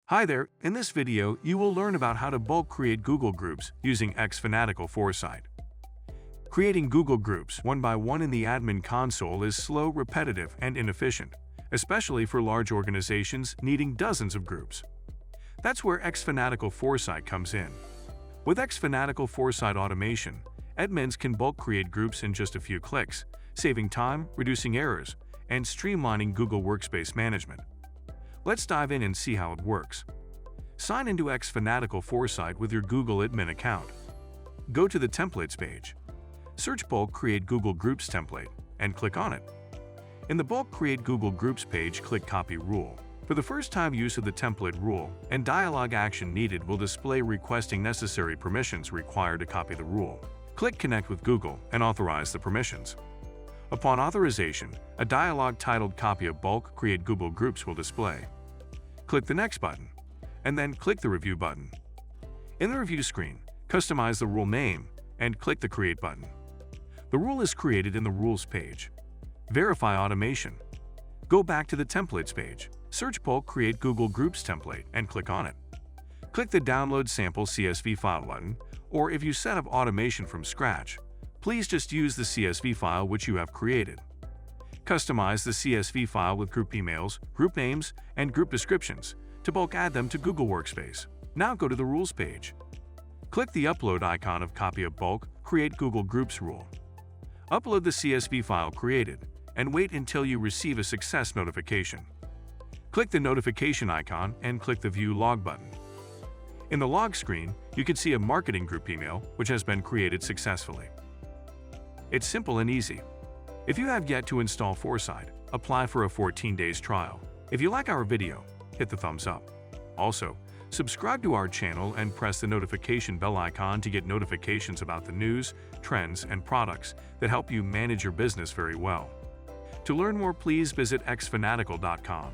Hi there, in this video you will learn about how to bulk create Google Groups using xFanatical Foresight. Creating Google Groups one by one in the admin console is slow, repetitive, and inefficient, especially for large organizations needing dozens of groups. That's where xFanatical Foresight comes in. With xFanatical Foresight automation, admins can bulk create groups in just a few clicks, saving time, reducing errors, and streamlining Google Workspace management. Let's dive in and see how it works. Sign into xFanatical Foresight with your Google admin account. Go to the Templates page. Search Bulk Create Google Groups template and click on it. In the Bulk Create Google Groups page, click Copy Rule. For the first time, use of the template rule and dialog action needed will display requesting necessary permissions required to copy the rule. Click Connect with Google and authorize the permissions. Upon authorization, a dialog titled Copy of Bulk Create Google Groups will display. Click the Next button, and then click the Review button. In the Review screen, customize the rule name and click the Create button. The rule is created in the Rules page. Verify automation. Go back to the Templates page. Search Bulk Create Google Groups template and click on it. Click the Download Sample CSV file button, or if you set up automation from scratch, please just use the CSV file which you have created. Customize the CSV file with group emails, group names, and group descriptions to bulk add them to Google Workspace. Now go to the Rules page. Click the Upload icon of Copy of Bulk Create Google Groups rule. Upload the CSV file created and wait until you receive a success notification. Click the notification icon and click the View Log button. In the log screen, you can see a marketing group email which has been created successfully. It's simple and easy. If you have yet to install Foresight, apply for a 14 days trial. If you like our video, hit the thumbs up. Also, subscribe to our channel and press the notification bell icon to get notifications about the news, trends, and products that help you manage your business very well. To learn more, please visit xfanatical.com.